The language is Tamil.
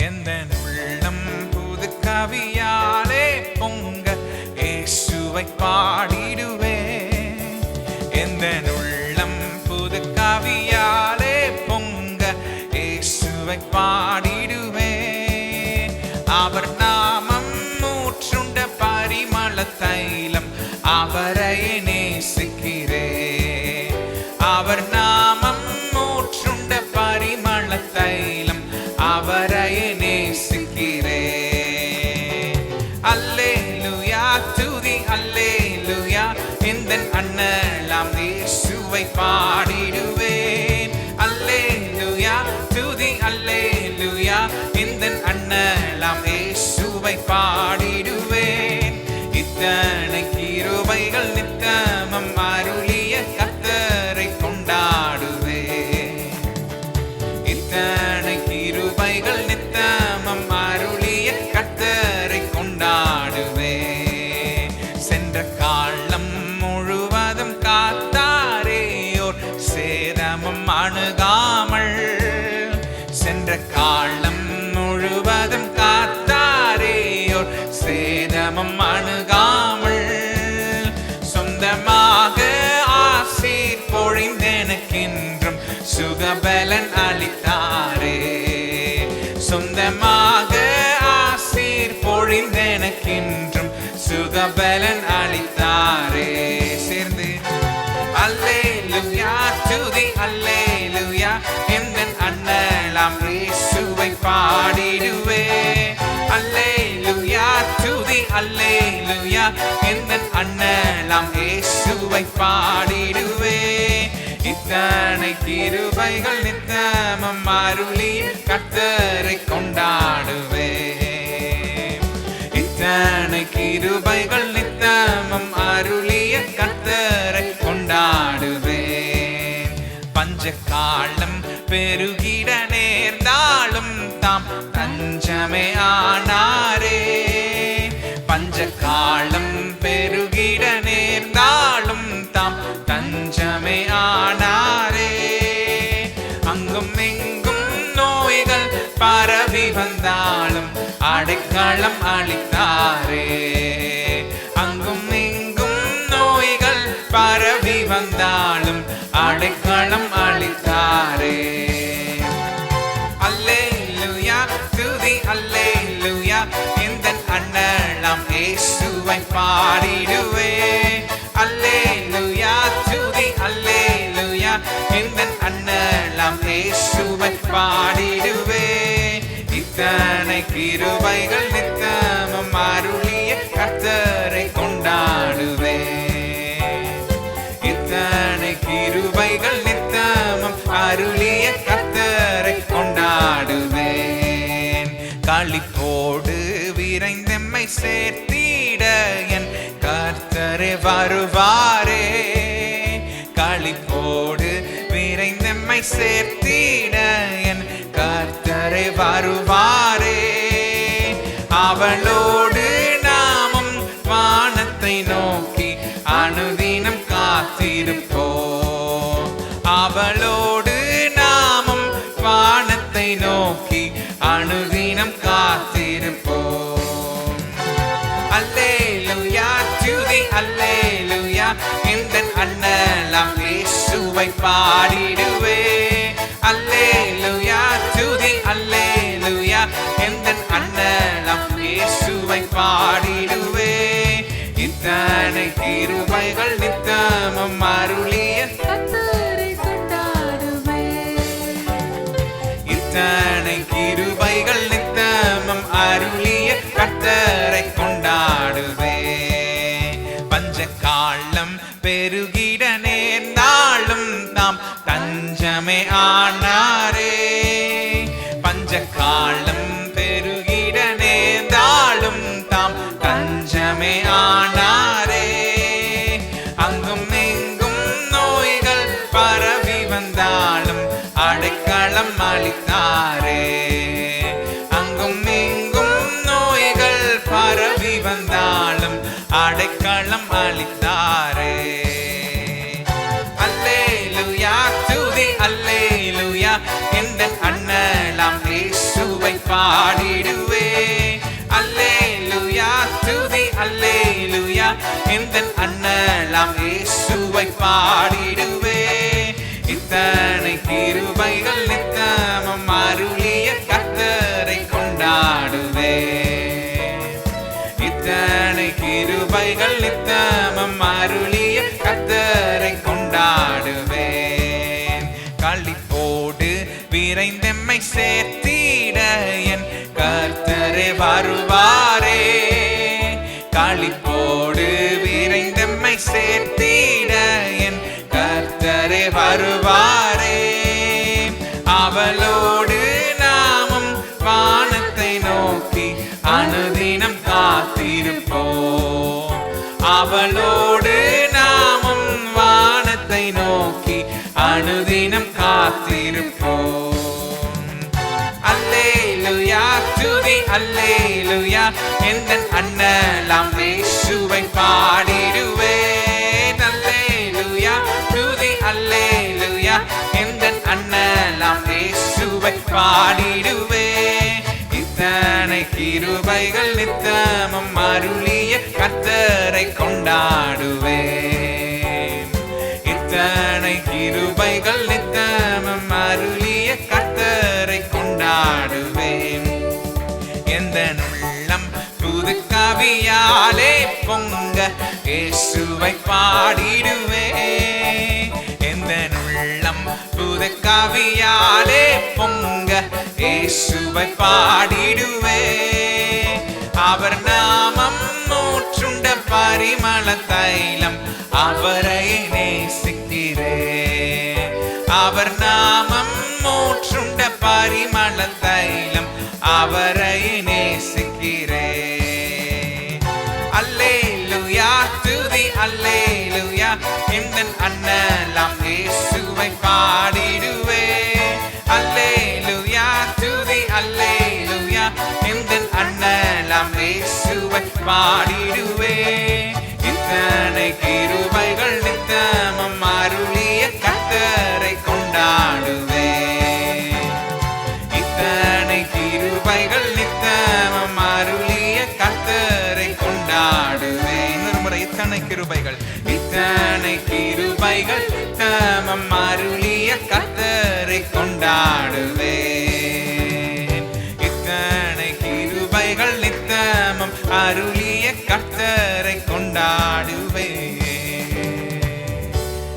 எந்த உள்ளம் புது கவியாலே பொங்க இயேசுவை பாடிடுவேன். எந்த உள்ளம் புது கவியாலே பொங்க இயேசுவை பாடிடுவேன். அவர் நாமம் ஊற்றுண்ட பரிமள தைலம் அவரையே நேசிக்கிறேன். அவர் நாமம் ஊற்றுண்ட பரிமள தைலம் அவரையே நேசிக்கிறேன். அல்லேலூயா துதி அல்லேலூயா எந்தன் அண்ணலாம் இயேசுவை பாடிடுவேன். அல்லேலூயா துதி அல்லேலூயா எந்தன் அண்ணலாம் இயேசுவை பாடிடுவேன். இத்தனை கிருபைகள் நித்தமும் அருளிய கர்த்தரை கொண்டாடுவேன். இத்தனை கிருபைகள் நித்தமும் அருளிய கர்த்தரை கொண்டாடுவேன். சென்ற காலம் முழுவதும் காத்தாரேயோர் சேதமும் அணுகாமல். சென்ற காலம் முழுவதும் காத்தாரேயோர் சேதமும் அணுகாமல். சொந்தமாக ஆசீர் பொழிந்தெனக்கென்றும் சுகபலன் அளித்தாரே. சொந்தமாக ஆசீர் பொழிந்தெனக்கென்றும் சுகபலன் அளித்தாரே. சேர்ந்து அல்லேலூயா துதி அல்லேலூயா எந்தன் அண்ணலாம் இயேசுவை பாடிடுவேன். அல்லேலூயா துதி அல்லேலூயா எந்தன் அண்ணலாம் இயேசுவை பாடிடுவேன். இத்தனை கிருபைகள் நித்தமும் அருளி கர்த்தரை கொண்டாடுவேன். இத்தனை கிருபைகள் நித்தமும் அருளிய கர்த்தரை கொண்டாடுவேன். பஞ்ச காலம் பெருகிட நேர்ந்தாலும் தாம் தஞ்சமே ஆனாரே. பஞ்ச காலம் பெருகிட நேர்ந்தாலும் தாம் தஞ்சமே ஆனாரே. அங்கும் எங்கும் நோய்கள் பரவி வந்தாலும் அடைக்கலம் அளித்தாரே. அங்கும் எங்கும் நோய்கள் பரவி வந்தாலும் அடைக்கலம் அளித்தாரே. அல்லேலூயா துதி அல்லேலூயா எந்தன் அண்ணலாம் இயேசுவை பாடிடுவேன். அல்லேலூயா துதி அல்லேலூயா எந்தன் அண்ணலாம் இயேசுவை பாடிடுவேன். இத்தனை கிருபைகள் நித்தமும் அருளிய கர்த்தரை கொண்டாடுவேன். இத்தனை கிருபைகள் நித்தமும் அருளிய கர்த்தரை கொண்டாடுவேன். களிப்போடு விரைந்தெம்மை சேர்த்திட என் கர்த்தரே வருவாரே. களிப்போடு விரைந்தெம்மை சேர்த்திட என் கர்த்தரே வருவாரே. அவளோடு நாமும் வானத்தை நோக்கி அனுதினம் காத்திருப்போம். அவளோடு நாமும் வானத்தை நோக்கி அனுதினம் காத்திருப்போம். அல்லேலூயா துதி அல்லேலூயா எந்தன் அண்ணலாம் இயேசுவை பாடிடுவேன். அல்லேலூயா துதி அல்லேலூயா எந்தன் அண்ணலாம் இயேசுவை பாடிடுவேன். இத்தனை கிருபைகள் நித்தமும் அருளிய கர்த்தரை கொண்டாடுவேன். இத்தனை கிருபைகள் நித்தமும் அருளிய கர்த்தரை கொண்டாடுவேன். பஞ்ச காலம் பெருகிட நேர்ந்தாலும் தாம் தஞ்சமே ஆனாரே. பஞ்ச காலம் பெருகிட நேர்ந்தாலும் தாம் தஞ்சமே ஆனாரே. அங்கும் எங்கும் நோய்கள் பரவி வந்தாலும் அடைக்கலம் அளித்தாரே. அங்கும் எங்கும் நோய்கள் பரவி வந்தாலும் அடைக்கலம் அளித்தாரே. அல்லேலூயா துதி அல்லேலூயா எந்தன் அண்ணலாம் இயேசுவை பாடி விரைந்தெம்மை சேர்த்திட என் கர்த்தரே வருவாரே. களிப்போடு விரைந்தெம்மை சேர்த்திட என் கர்த்தரே வருவாரே. அவளோடு நாமும் வானத்தை நோக்கி அனுதினம் காத்திருப்போம். அவளோடு நாமும் வானத்தை நோக்கி அனுதினம் காத்திருப்போம். அல்லேலூயா துதி அல்லேலூயா எந்தன் அண்ணலாம் இயேசுவை பாடிடுவேன். அல்லேலூயா துதி அல்லேலூயா எந்தன் அண்ணலாம் இயேசுவை பாடிடுவேன். இத்தனை கிருபைகள் நித்தமும் அருளிய கர்த்தரை கொண்டாடுவேன். இத்தனை கிருபைகள் நித்தமும் அருளிய கர்த்தரை கொண்டாடுவேன். எந்த உள்ளம் புது கவியாலே பொங்க இயேசுவை பாடிடுவேன். எந்த உள்ளம் புது கவியாலே பொங்க இயேசுவை பாடிடுவேன். அவர் நாமம் நூற்றுண்ட பரிமள தைலம் அவரை நேசிக்கிறேன். அவர் நாமம் நூற்றுண்ட பரிமள தைலம் அவரை நேசிக்கிறேன். அல்லேலூயா துதி அல்லேலூயா எந்தன் அண்ணலாம் இயேசுவை பாடிடுவேன். அல்லேலூயா துதி அல்லேலூயா எந்தன் அண்ணலாம் இயேசுவை பாடிடுவேன். இத்தனை கிருபைகள் நித்தமும் அருளிய கர்த்தரை கொண்டாடுவேன். இத்தனை கிருபைகள் நித்தமும் அருளிய கர்த்தரை கொண்டாடுவேன். இன்னொரு முறை இத்தனை கிருபைகள் நித்தமும் அருளிய